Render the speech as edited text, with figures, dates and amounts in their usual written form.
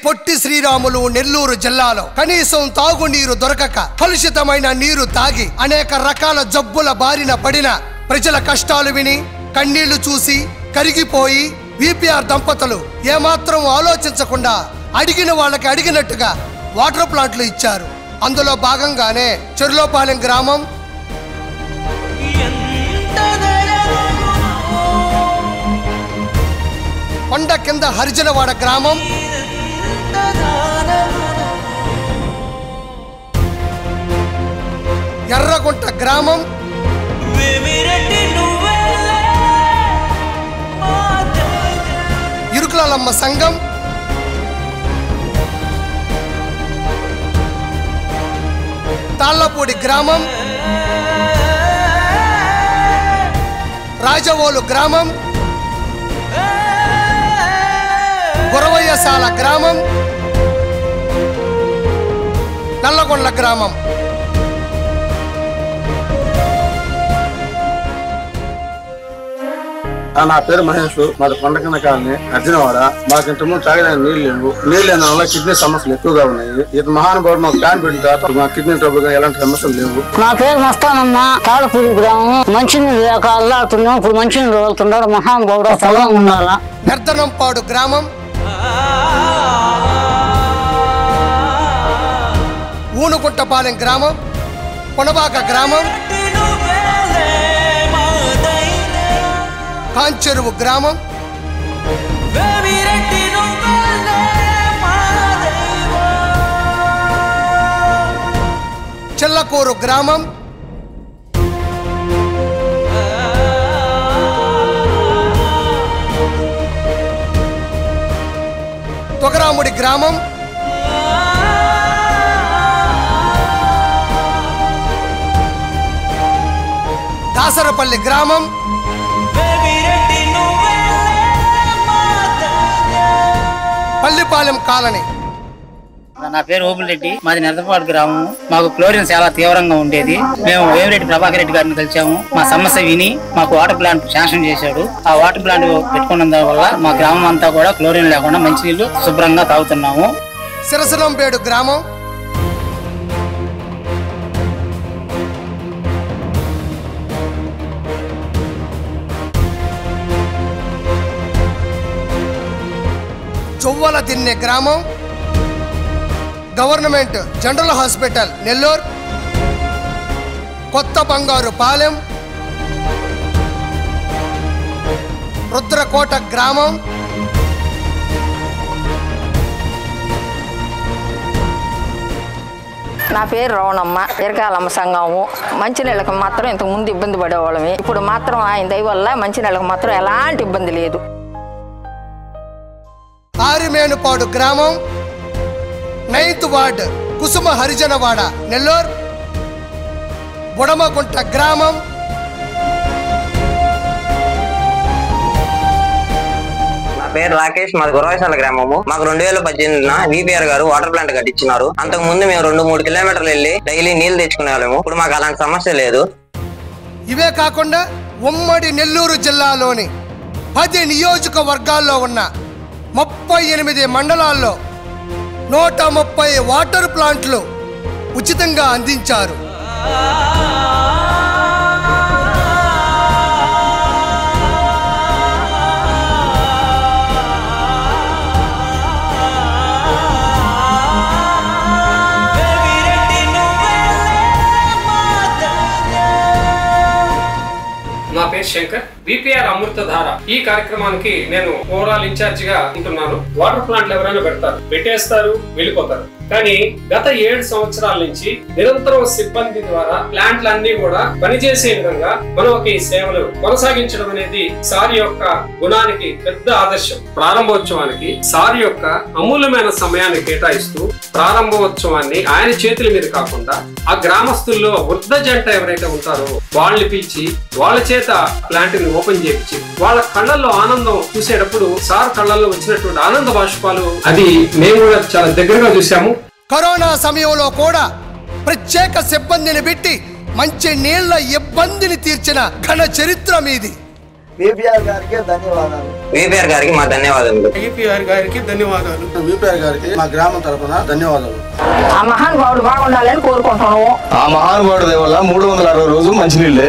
పొట్టి శ్రీరాములు నెల్లూరు జిల్లాలో కనీసం తాగునీరు దొరకక కలుషితమైన నీరు తాగి అనేక రకాల జబ్బుల బారిన పడిన ప్రజల కష్టాలు విని కన్నీళ్లు చూసి కరిగిపోయి విపిఆర్ దంపతులు ఏమాత్రం ఆలోచించకుండా అడిగిన వాళ్ళకి అడిగినట్టుగా వాటర్ ప్లాంట్లు ఇచ్చారు. అందులో భాగంగానే చెర్లోపాలెం గ్రామం, కొండ కింద హరిజనవాడ గ్రామం, ఎర్రగుంట గ్రామం, ఇరుకులమ్మ సంఘం, తాళ్లపూడి గ్రామం, రాజవోలు గ్రామం, గురవయ్యసాల గ్రామం, నల్లగొండ్ల గ్రామం. నా పేరు మహేష్. మాది కొండకింద కాలనీ, అర్జునవాడ. మాకు ఇంతకుముందు తాగడానికి నీళ్ళు లేవు. నీళ్ళు లేని వల్ల కిడ్నీ సమస్యలు ఎక్కువగా ఉన్నాయి. ఇది మహానుభావుడు మాకు ప్లాన్ పెట్టిన తర్వాత మా కిడ్నీ ట్రబుల్ ఎలాంటి సమస్యలు లేవు. నా పేరు మస్తానమ్మ. తాళపూడి గ్రామం. మంచినీళ్ళు లేక అల్లాడుతున్నాం. ఇప్పుడు మంచినీళ్ళు వెళ్తున్నాడు. మహానుభావుడు పొలం ఉండాలా. నిర్ధనంపాడు గ్రామం, ఊనుగుంటపాలెం గ్రామం, కొనబాక గ్రామం, కాంచెరువు గ్రామం, చెల్లకూరు గ్రామం, తొగరాముడి గ్రామం, దాసరపల్లి గ్రామం, పల్లిపాలెం కాలనీ. నా పేరు ఓపులరెడ్డి. మాది నిర్ధపాడు గ్రామం. మాకు క్లోరిన్ చాలా తీవ్రంగా ఉండేది. మేము వేమిరెడ్డి ప్రభాకర్ రెడ్డి గారిని కలిసాము. మా సమస్య విని మాకు వాటర్ ప్లాంట్ శాంక్షన్ చేశాడు. ఆ వాటర్ ప్లాంట్ పెట్టుకున్న వల్ల మా గ్రామం అంతా కూడా క్లోరిన్ లేకుండా మంచినీళ్లు శుభ్రంగా తాగుతున్నాము. సిరసనంపేడు గ్రామం, చొవ్వల దిన్నె గ్రామం, గవర్నమెంట్ జనరల్ హాస్పిటల్ నెల్లూరు, కొత్త బంగారు పాలెం, రుద్రకోట గ్రామం, నా పేరు రవణమ్మ. ఎరకాలమ్మ సంఘము. మంచినీళ్ళకి మాత్రం ఇంతకు ముందు ఇబ్బంది పడేవాళ్ళమే. ఇప్పుడు మాత్రం ఆయన దయ వల్ల మంచినీళ్ళకి మాత్రం ఎలాంటి ఇబ్బంది లేదు. ఆరిమేనుపాడు గ్రామం, 9th వార్డ్ కుసుమ హరిజనవాడ నెల్లూరు, బుడమగుంట గ్రామం, నా పేరు రాకేష్. మాది గురవయ్యసాల గ్రామము. మాకు 2018 విపిఆర్ గారు వాటర్ ప్లాంట్ కట్టించినారు. అంతకు ముందు మేము 2-3 కిలోమీటర్లు వెళ్ళి డైలీ నీళ్లు తెచ్చుకునే వాళ్ళము. ఇప్పుడు మాకు అలాంటి సమస్య లేదు. ఇవే కాకుండా ఉమ్మడి నెల్లూరు జిల్లాలోని 10 నియోజకవర్గాల్లో ఉన్న 38 మండలాల్లో 130 వాటర్ ప్లాంట్లు ఉచితంగా అందించారు. నా పేరు శంకర్. విపిఆర్ అమృతధార ఈ కార్యక్రమానికి నేను ఓవరాల్ ఇన్ఛార్జ్ గా ఉంటున్నాను. వాటర్ ప్లాంట్లు ఎవరైనా పెడతారు, పెట్టేస్తారు, వెళ్ళిపోతారు. కానీ గత 7 సంవత్సరాల నుంచి నిరంతరం సిబ్బంది ద్వారా ప్లాంట్లన్నీ కూడా పనిచేసే విధంగా మనకి సేవలు కొనసాగించడం అనేది సార్ యొక్క గుణానికి పెద్ద ఆదర్శం. ప్రారంభోత్సవానికి సార్ యొక్క అమూల్యమైన సమయాన్ని కేటాయిస్తూ ప్రారంభోత్సవాన్ని ఆయన చేతుల మీద కాకుండా ఆ గ్రామస్తుల్లో వృద్ధ జంట ఎవరైతే ఉంటారో వాళ్ళని పిలిచి వాళ్ళ చేత ప్లాంట్ ని ఓపెన్ చేయించి వాళ్ళ కళ్ళల్లో ఆనందం చూసేటప్పుడు సార్ కళ్ళల్లో వచ్చినటువంటి ఆనంద బాష్పాలు అది మేము కూడా చాలా దగ్గరగా చూసాము. కరోనా సమయంలో కూడా ప్రత్యేక సిబ్బందిని పెట్టి మంచి నీళ్ల ఇబ్బందిని తీర్చిన ఘన చరిత్ర మీది. విపిఆర్ గారికి ధన్యవాదాలు. విపిఆర్ గారికి మా ధన్యవాదాలు. విపిఆర్ గారికి ధన్యవాదాలు. విపిఆర్ గారికి మా గ్రామం తరఫున ధన్యవాదాలు. ఆ మహానుభావుడు బాగుండాలని కోరుకుంటున్నాము. ఆ మహానుభావుడి వల్ల 360 రోజులు మంచినీళ్ళే.